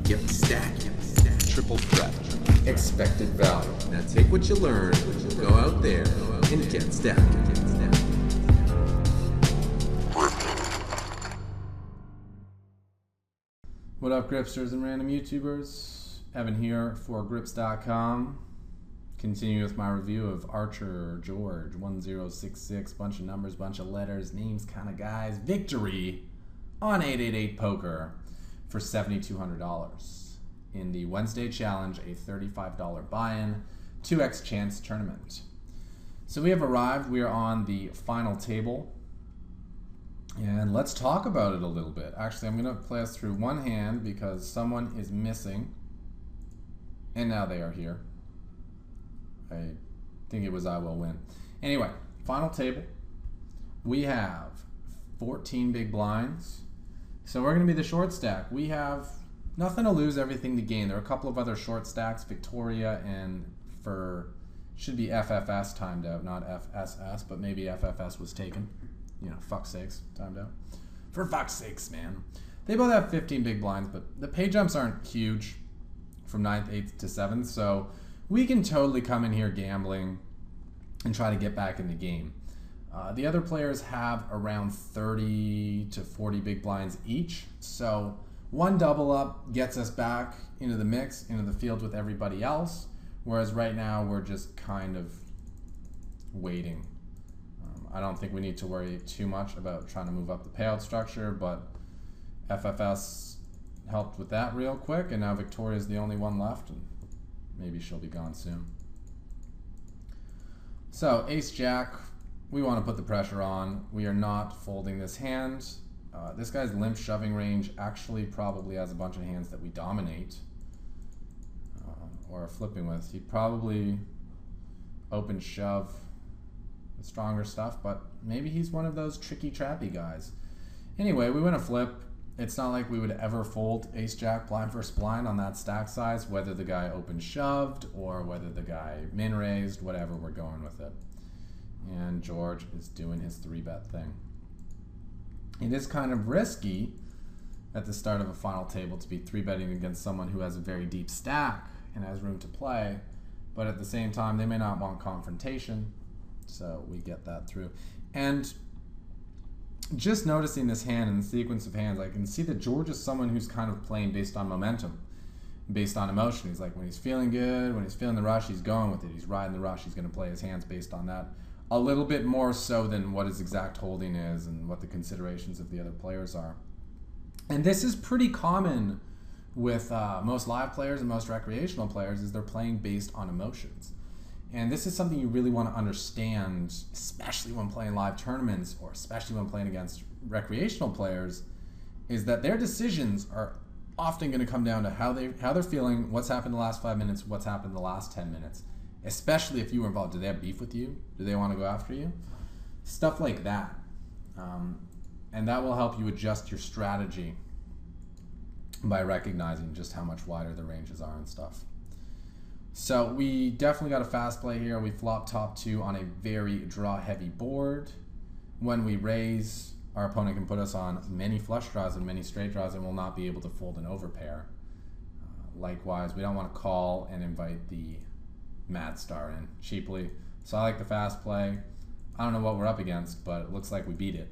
Get stacked. Triple threat. Expected value. Now take what you learn, go out there, and get stacked. What up, Gripsters and random YouTubers? Evan here for Grips.com. Continue with my review of Archer George 1066. Bunch of numbers, bunch of letters, names, kind of guys. Victory on 888 poker for $7,200 in the Wednesday Challenge, a $35 buy-in, 2x chance tournament. So we have arrived. We are on the final table. And let's talk about it a little bit. Actually, I'm going to play us through one hand because someone is missing. And now they are here. I think it was I will win. Anyway, final table. We have 14 big blinds. So we're going to be the short stack. We have nothing to lose, everything to gain. There are a couple of other short stacks, Victoria and should be FFS timed out, not FSS, but maybe FFS was taken. You know, fuck's sakes, timed out. For fuck's sakes, man. They both have 15 big blinds, but the pay jumps aren't huge from 9th, 8th to 7th, so we can totally come in here gambling and try to get back in the game. The other players have around 30 to 40 big blinds each, so one double up gets us back into the mix, into the field with everybody else, whereas right now we're just kind of waiting. I don't think we need to worry too much about trying to move up the payout structure, but FFS helped with that real quick, and now Victoria's the only one left, and maybe she'll be gone soon. So Ace-Jack, we want to put the pressure on. We are not folding this hand. This guy's limp shoving range actually probably has a bunch of hands that we dominate or are flipping with. He'd probably open shove with stronger stuff, but maybe he's one of those tricky trappy guys. Anyway, we win a flip. It's not like we would ever fold Ace-Jack blind first blind on that stack size, whether the guy open shoved or whether the guy min raised, whatever, we're going with it. And George is doing his 3-bet thing. It is kind of risky at the start of a final table to be 3-betting against someone who has a very deep stack and has room to play, but at the same time, they may not want confrontation, so we get that through. And just noticing this hand and the sequence of hands, I can see that George is someone who's kind of playing based on momentum, based on emotion. He's like, when he's feeling good, when he's feeling the rush, he's going with it. He's riding the rush. He's going to play his hands based on that. A little bit more so than what his exact holding is and what the considerations of the other players are. And this is pretty common with most live players and most recreational players, is they're playing based on emotions. And this is something you really want to understand, especially when playing live tournaments or especially when playing against recreational players, is that their decisions are often going to come down to how they're feeling, what's happened the last 5 minutes, what's happened the last 10 minutes. Especially if you were involved. Do they have beef with you? Do they want to go after you? Stuff like that. And that will help you adjust your strategy by recognizing just how much wider the ranges are and stuff. So we definitely got a fast play here. We flop top 2 on a very draw-heavy board. When we raise, our opponent can put us on many flush draws and many straight draws and will not be able to fold an overpair. Likewise, we don't want to call and invite the Mad Star in cheaply. So I like the fast play. I don't know what we're up against, but it looks like we beat it.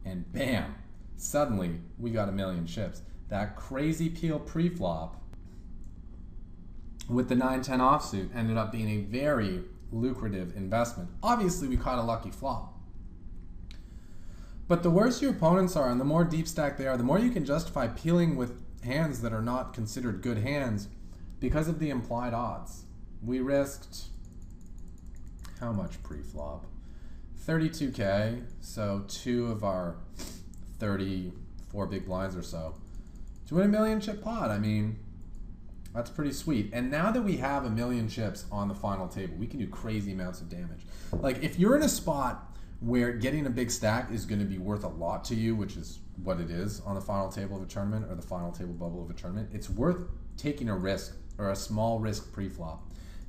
And bam, suddenly we got 1,000,000 chips. That crazy peel pre-flop with the 9-10 offsuit ended up being a very lucrative investment. Obviously, we caught a lucky flop. But the worse your opponents are and the more deep stack they are, the more you can justify peeling with hands that are not considered good hands because of the implied odds. We risked how much pre-flop? 32K, so 2 of our 34 big blinds or so to win 1,000,000 chip pot. I mean, that's pretty sweet. And now that we have 1,000,000 chips on the final table, we can do crazy amounts of damage. Like if you're in a spot where getting a big stack is going to be worth a lot to you, which is what it is on the final table of a tournament or the final table bubble of a tournament, it's worth taking a risk or a small risk pre-flop.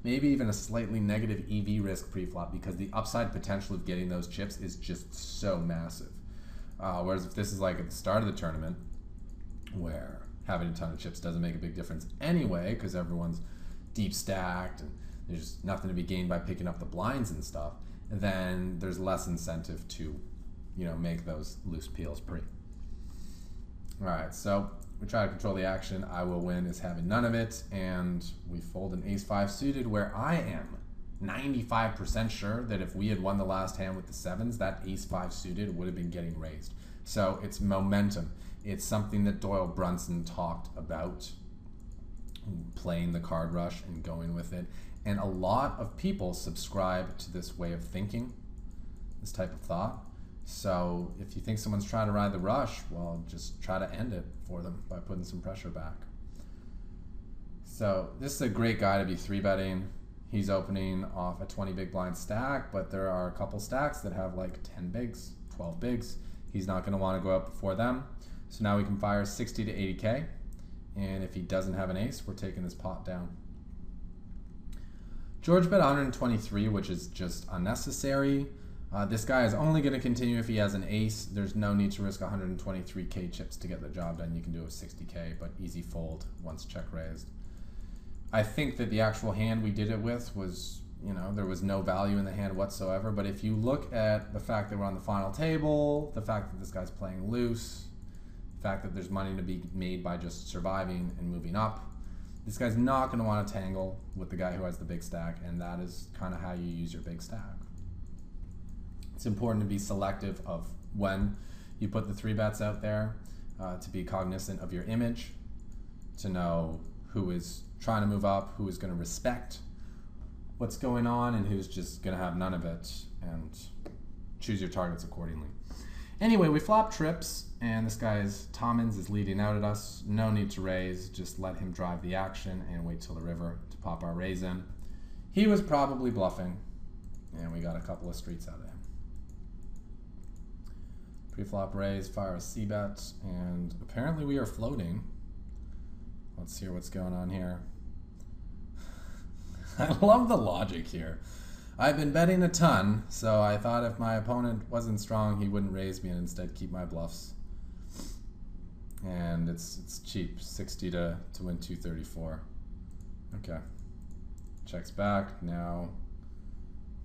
Maybe even a slightly negative EV risk pre-flop because the upside potential of getting those chips is just so massive. Whereas if this is like at the start of the tournament where having a ton of chips doesn't make a big difference anyway, because everyone's deep stacked and there's nothing to be gained by picking up the blinds and stuff, then there's less incentive to, make those loose peels pre. All right, so we try to control the action. I will win is having none of it, and we fold an ace-5 suited, where I am 95% sure that if we had won the last hand with the sevens, that ace-5 suited would have been getting raised. So it's momentum. It's something that Doyle Brunson talked about, playing the card rush and going with it. And a lot of people subscribe to this way of thinking, this type of thought. So if you think someone's trying to ride the rush, well, just try to end it for them by putting some pressure back. So this is a great guy to be 3-betting. He's opening off a 20 big blind stack, but there are a couple stacks that have like 10 bigs, 12 bigs. He's not going to want to go up before them. So now we can fire 60 to 80K. And if he doesn't have an ace, we're taking this pot down. George bet 123, which is just unnecessary. This guy is only going to continue if he has an ace. There's no need to risk 123K chips to get the job done. You can do a 60K, but easy fold once check raised. I think that the actual hand we did it with was, there was no value in the hand whatsoever. But if you look at the fact that we're on the final table, the fact that this guy's playing loose, the fact that there's money to be made by just surviving and moving up, this guy's not going to want to tangle with the guy who has the big stack, and that is kind of how you use your big stack. It's important to be selective of when you put the 3-bets out there, to be cognizant of your image, to know who is trying to move up, who is going to respect what's going on, and who's just going to have none of it, and choose your targets accordingly. Anyway, we flop trips, and this guy's Tommins is leading out at us. No need to raise, just let him drive the action and wait till the river to pop our raise in. He was probably bluffing, and we got a couple of streets out of him. Pre-flop raise, fire a c-bet, and apparently we are floating. Let's hear what's going on here. I love the logic here. I've been betting a ton, so I thought if my opponent wasn't strong, he wouldn't raise me and instead keep my bluffs. And it's cheap, 60 to win 234. Okay. Checks back. Now,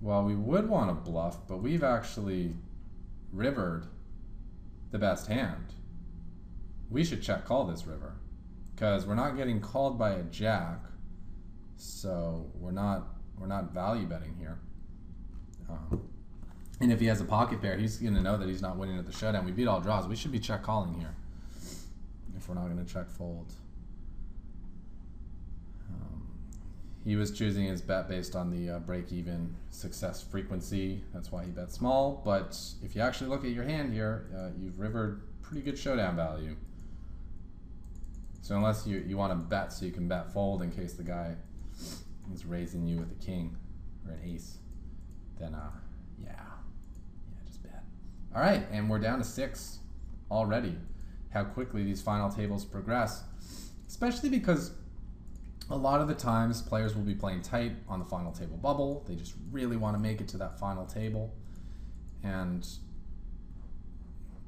well, we would want to bluff, but we've actually rivered the best hand. We should check call this river, because we're not getting called by a jack, so we're not value betting here. And if he has a pocket pair, he's going to know that he's not winning at the showdown. We beat all draws. We should be check calling here if we're not going to check fold. He was choosing his bet based on the break-even success frequency. That's why he bet small. But if you actually look at your hand here, you've rivered pretty good showdown value. So unless you want to bet so you can bet fold in case the guy is raising you with a king or an ace, then yeah, just bet. All right, and we're down to 6 already. How quickly these final tables progress, especially because a lot of the times players will be playing tight on the final table bubble. They just really want to make it to that final table, and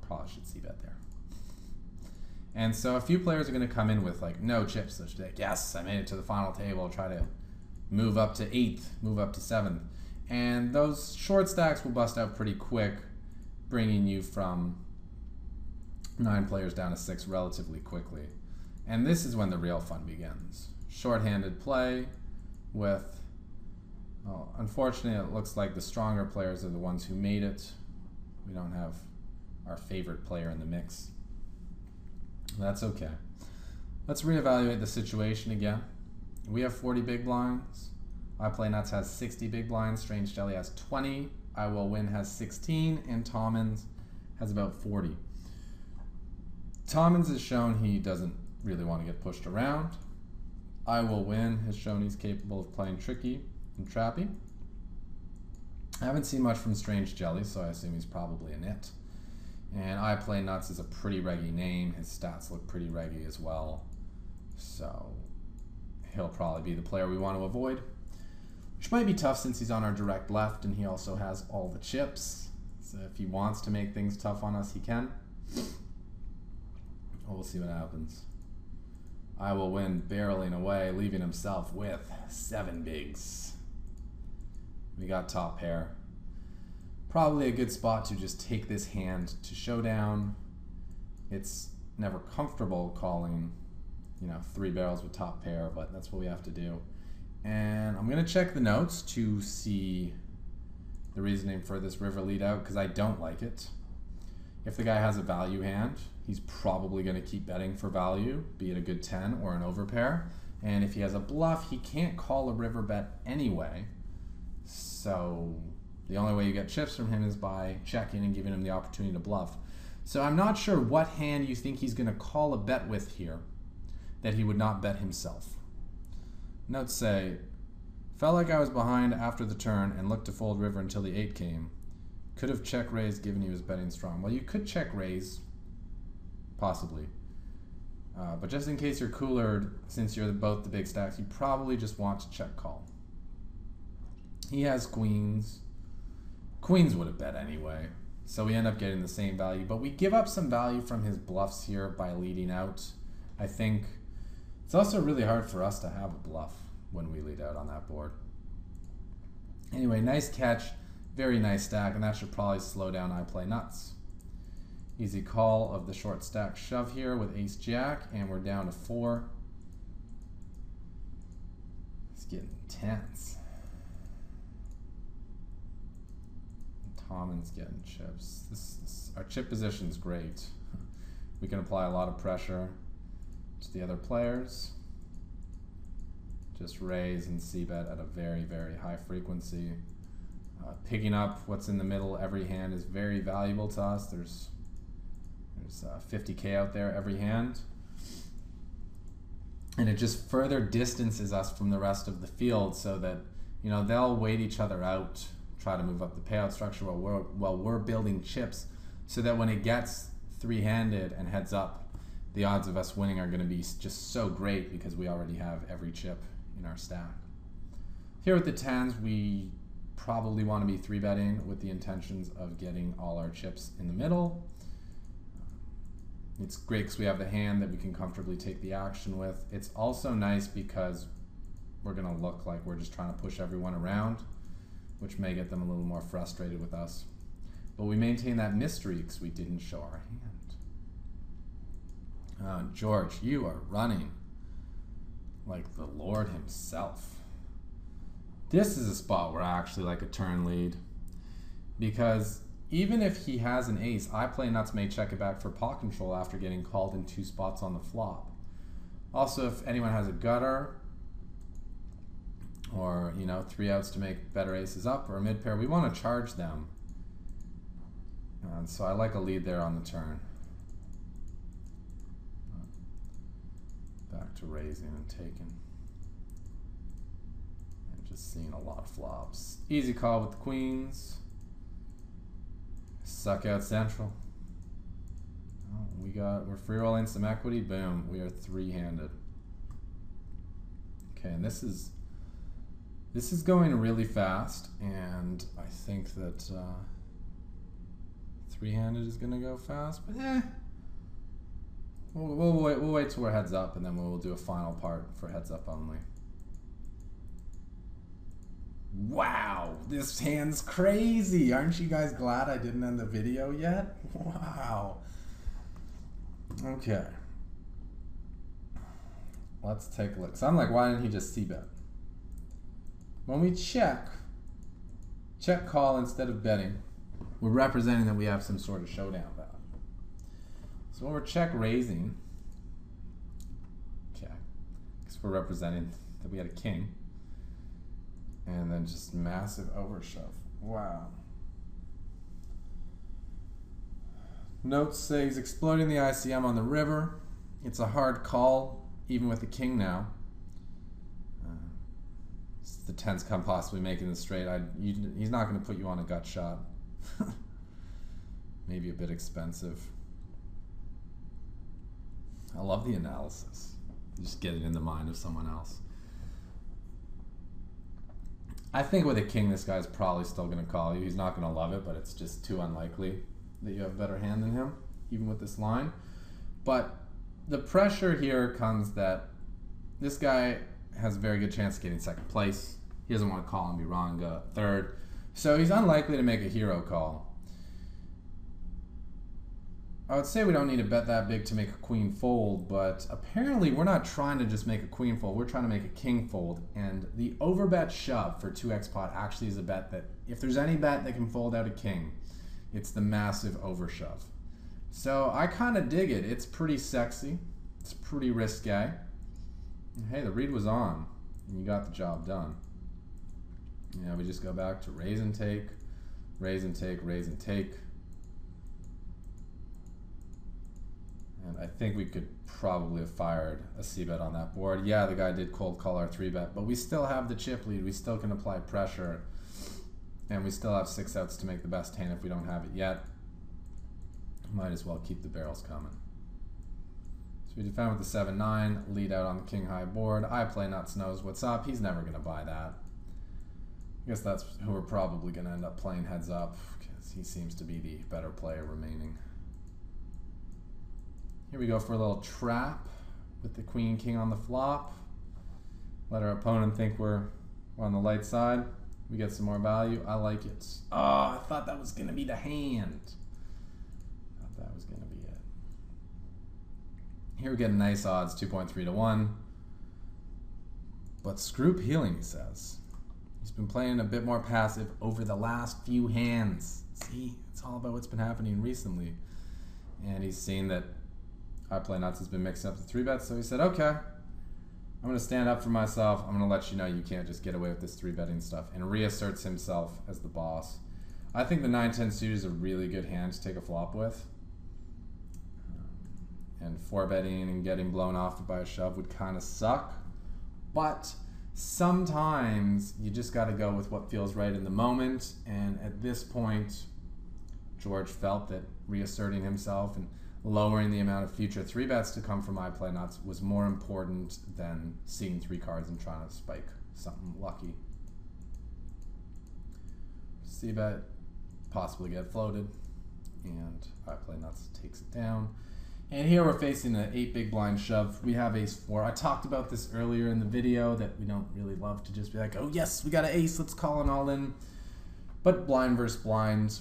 probably should see bet there. And so a few players are going to come in with like no chips. They'll just be like, yes, I made it to the final table. Try to move up to 8th, move up to 7th. And those short stacks will bust out pretty quick, bringing you from 9 players down to 6 relatively quickly. And this is when the real fun begins. Short-handed play with, well, unfortunately it looks like the stronger players are the ones who made it. We don't have our favorite player in the mix. That's okay. Let's reevaluate the situation again. We have 40 big blinds. I Play Nuts has 60 big blinds. Strange Jelly has 20. I Will Win has 16. And Tommins has about 40. Tommins has shown he doesn't really want to get pushed around. I Will Win has shown he's capable of playing tricky and trappy. I haven't seen much from Strange Jelly, so I assume he's probably a nit. And I Play Nuts is a pretty reggy name. His stats look pretty reggy as well. So he'll probably be the player we want to avoid, which might be tough since he's on our direct left and he also has all the chips. So if he wants to make things tough on us, he can. We'll see what happens. I will win barreling away, leaving himself with 7 bigs. We got top pair. Probably a good spot to just take this hand to showdown. It's never comfortable calling, 3 barrels with top pair, but that's what we have to do. And I'm gonna check the notes to see the reasoning for this river lead out, because I don't like it. If the guy has a value hand, he's probably gonna keep betting for value, be it a good 10 or an overpair. And if he has a bluff, he can't call a river bet anyway. So the only way you get chips from him is by checking and giving him the opportunity to bluff. So I'm not sure what hand you think he's gonna call a bet with here that he would not bet himself. Notes say, felt like I was behind after the turn and looked to fold river until the 8 came. Could have check raised given he was betting strong. Well, you could check raise, possibly. But just in case you're coolered, since you're both the big stacks, you probably just want to check call. He has queens. Queens would have bet anyway. So we end up getting the same value. But we give up some value from his bluffs here by leading out. I think it's also really hard for us to have a bluff when we lead out on that board. Anyway, nice catch. Very nice stack, and that should probably slow down I play nuts. Easy call of the short stack shove here with ace jack, and we're down to 4. It's getting intense. Tommen's getting chips. Our chip position's great. We can apply a lot of pressure to the other players. Just raise and c-bet at a very, very high frequency. Picking up what's in the middle every hand is very valuable to us. There's 50K out there every hand. And it just further distances us from the rest of the field so that, they'll wait each other out, try to move up the payout structure while we're building chips, so that when it gets 3-handed and heads up, the odds of us winning are going to be just so great because we already have every chip in our stack. Here with the 10s, we probably want to be 3-betting with the intentions of getting all our chips in the middle. It's great because we have the hand that we can comfortably take the action with. It's also nice because we're going to look like we're just trying to push everyone around, which may get them a little more frustrated with us. But we maintain that mystery because we didn't show our hand. George, you are running like the Lord himself. This is a spot where I actually like a turn lead, because even if he has an ace, I play nuts may check it back for pot control after getting called in 2 spots on the flop. Also, if anyone has a gutter or 3 outs to make better aces up or a mid pair, we want to charge them. And so I like a lead there on the turn. Back to raising and taking. Just seeing a lot of flops. Easy call with the queens. Suck out central. Oh, we're free rolling some equity. Boom, we are 3-handed. Okay, and this is going really fast, and I think that 3-handed is gonna go fast, but we'll wait till we're heads up, and then we'll do a final part for heads up only. Wow, this hand's crazy. Aren't you guys glad I didn't end the video yet? Wow. Okay. Let's take a look. So I'm like, why didn't he just c-bet? When we check call instead of betting, we're representing that we have some sort of showdown value. So when we're check raising, because we're representing that we had a king, and then just massive overshove. Wow. Notes say he's exploiting the ICM on the river. It's a hard call, even with the king now. The 10s come possibly making the straight. He's not going to put you on a gut shot. Maybe a bit expensive. I love the analysis. Just get it in the mind of someone else. I think with a king, this guy's probably still going to call you. He's not going to love it, but it's just too unlikely that you have a better hand than him, even with this line. But the pressure here comes that this guy has a very good chance of getting second place. He doesn't want to call and be wrong, go third. So he's unlikely to make a hero call. I would say we don't need to bet that big to make a queen fold, but apparently we're not trying to just make a queen fold. We're trying to make a king fold. And the overbet shove for 2x pot actually is a bet that if there's any bet that can fold out a king, it's the massive overshove. So I kind of dig it. It's pretty sexy. It's pretty risque. Hey, the read was on, and you got the job done. Yeah, we just go back to raise and take, raise and take, raise and take. And I think we could probably have fired a c-bet on that board. Yeah, the guy did cold call our 3-bet, but we still have the chip lead. We still can apply pressure, and we still have 6 outs to make the best hand if we don't have it yet. Might as well keep the barrels coming. So we defend with the 7-9, lead out on the king high board. I play nuts, knows what's up. He's never going to buy that. I guess that's who we're probably going to end up playing heads up, because he seems to be the better player remaining. Here we go for a little trap with the queen king on the flop. Let our opponent think we're on the light side. We get some more value. I like it. Oh, I thought that was going to be the hand. Thought that was going to be it. Here we get nice odds, 2.3 to 1. But screw peeling, he says. He's been playing a bit more passive over the last few hands. See, it's all about what's been happening recently. And he's seen that I Play Nuts has been mixing up the 3-bets, so he said, okay, I'm going to stand up for myself. I'm going to let you know you can't just get away with this 3-betting stuff, and reasserts himself as the boss. I think the 9-10 suited is a really good hand to take a flop with. And 4-betting and getting blown off by a shove would kind of suck. But sometimes you just got to go with what feels right in the moment, and at this point, George felt that reasserting himself and lowering the amount of future 3-bets to come from I Play Nuts was more important than seeing 3 cards and trying to spike something lucky. C-bet, possibly get floated, and I Play Nuts takes it down. And here we're facing an 8 big blind shove. We have ace-4. I talked about this earlier in the video that we don't really love to just be like, oh yes, we got an ace, let's call an all in. But blind versus blind,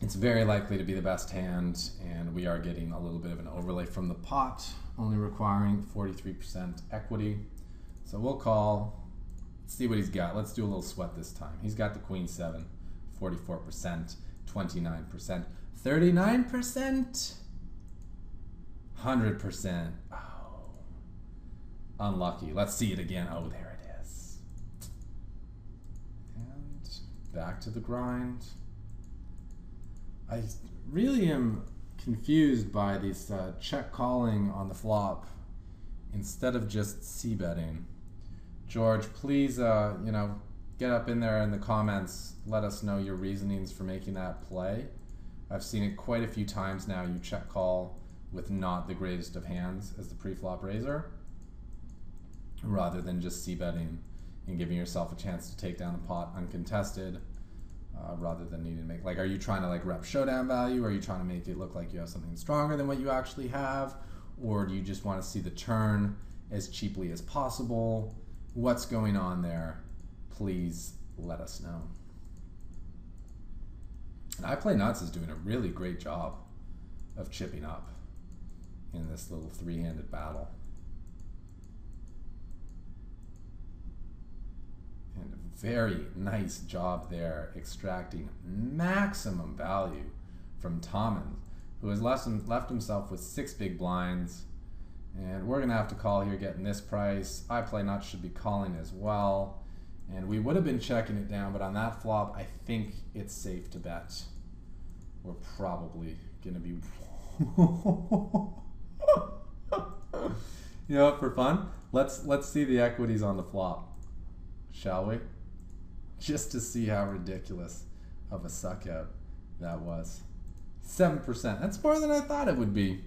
it's very likely to be the best hand, and we are getting a little bit of an overlay from the pot, only requiring 43% equity. So we'll call. Let's see what he's got. Let's do a little sweat this time. He's got the queen 7, 44%, 29%, 39%, 100%. Oh, unlucky. Let's see it again. Oh, there it is. And back to the grind. I really am confused by this check calling on the flop instead of just c-betting. George, please, get up in there in the comments. Let us know your reasonings for making that play. I've seen it quite a few times now. You check call with not the greatest of hands as the pre-flop raiser, rather than just c-betting and giving yourself a chance to take down the pot uncontested. Rather than needing to make, like, are you trying to like rep showdown value? Or are you trying to make it look like you have something stronger than what you actually have? Or do you just want to see the turn as cheaply as possible? What's going on there? Please let us know. And I Play Nuts is doing a really great job of chipping up in this little 3-handed battle. And a very nice job there extracting maximum value from Tommen, who has left himself with 6 big blinds. And we're going to have to call here getting this price. I Play Nuts should be calling as well. And we would have been checking it down, but on that flop, I think it's safe to bet we're probably going to be... You know what, for fun, let's see the equities on the flop, shall we? Just to see how ridiculous of a suck out that was. 7%. That's more than I thought it would be.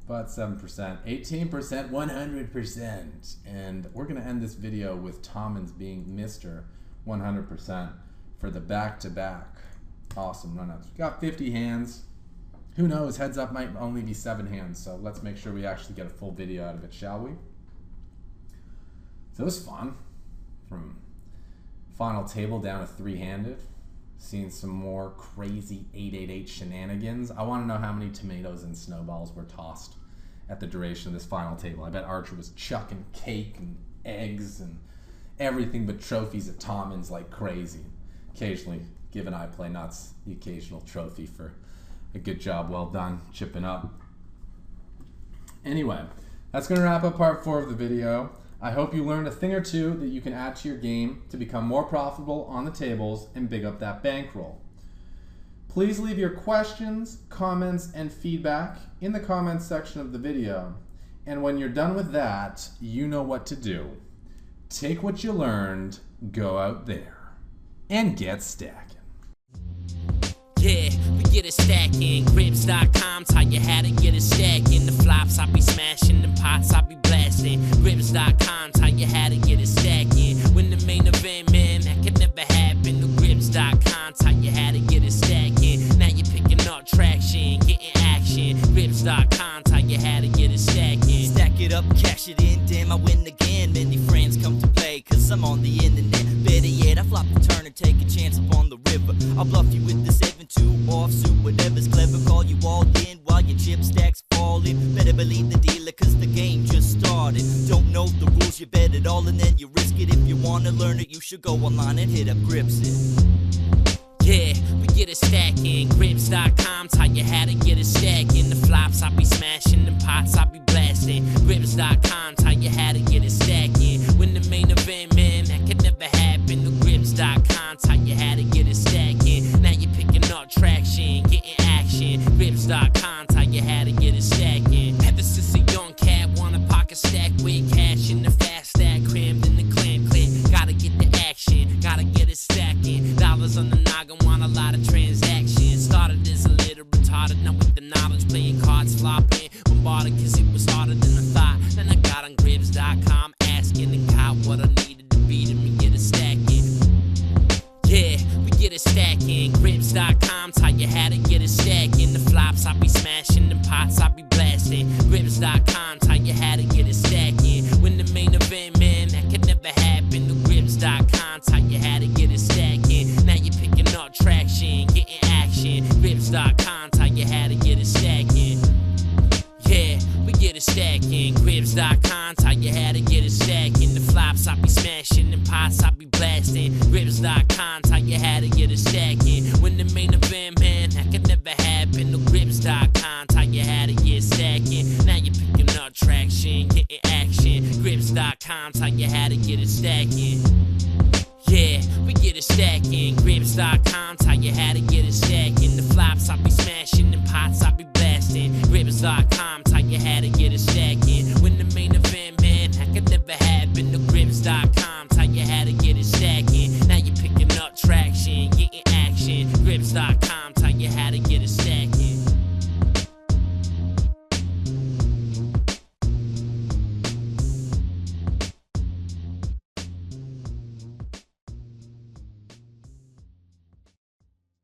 But 7%, 18%, 100%. And we're going to end this video with Tommen's being Mr. 100% for the back-to-back awesome runouts. We got 50 hands. Who knows? Heads up might only be 7 hands, so let's make sure we actually get a full video out of it, shall we? So it was fun. From final table down to 3-handed. Seeing some more crazy 888 shenanigans. I want to know how many tomatoes and snowballs were tossed at the duration of this final table. I bet Archer was chucking cake and eggs and everything but trophies at Tommins like crazy. Occasionally, given I play nuts, the occasional trophy for a good job well done, chipping up. Anyway, that's going to wrap up part 4 of the video. I hope you learned a thing or two that you can add to your game to become more profitable on the tables and big up that bankroll. Please leave your questions, comments, and feedback in the comments section of the video. And when you're done with that, you know what to do. Take what you learned, go out there, and get stacking. Yeah, we get it stacking. Grips.com taught you how to get it stacking. The flops I be smashing, the pots I be blasting. Grips.com taught you how to get it stacking. When the main event, man, that could never happen. The Grips.com taught you how to get it stacking. Now you're picking up traction, getting action. Grips.com taught you how to get it stacking. Stack it up, cash it in, damn I win again. Many friends come to play, cause I'm on the internet. Better yet, I flop the turn and take a chance upon the river. I'll bluff you with the 7-2 offsuit, whatever's clever, call you all in while your chip stacks falling. Better believe the dealer, cause the game just started. Don't know the rules, you bet it all and then you risk it. If you wanna learn it, you should go online and hit up Gripsit. Yeah, we get it stacking. Grips.com taught you how to get it stacking. The flops I be smashing, the pots I be blasting. Grips.com taught you how to get it stacking. When the main event, man, that could never happen. The Grips.com taught you how to get it stacking. Now you're picking up traction, getting action. Grips.com taught you how to get it stacking. Ever since a young cat, want a pocket stack with cash in the fast stack, crammed in the clam clip. Gotta get the action, gotta get it stacking. Dollars on the noggin, want a lot of transactions. Started as a little retarded, now with the knowledge, playing cards, flopping, bombarded cause it was harder than I thought. Then I got on Grips.com, asking and got what I needed to be to me get it stacking. Yeah, we get it stacking. Grips.com taught you how to get it stacking. The flops I be smashing, the pots I be blasting. Grips.com taught you how to get it stacking. When the main event, man, that could never happen. The Grips.com taught you how to get it stacking. Now you're picking up traction, getting action. Grips.com taught you how to get it stacking. Yeah, we get it stacking. Grips.com taught you how to get it stacking. The flops I be smashing, the pots I be blasting. Grips.com taught you how to get it stacking. When the main event, man, that could never happen. The Grips.com taught you how to get stacking. Now you're picking up traction, getting action. Grips.com taught you how to get it stacking. Yeah, we get it stacking. Grips.com taught you how to get it stacking. The flops I be smashing, the pots I be blasting. Grips.com taught you how to get it stacking. When the main event, man, that could never happen. The Grips.com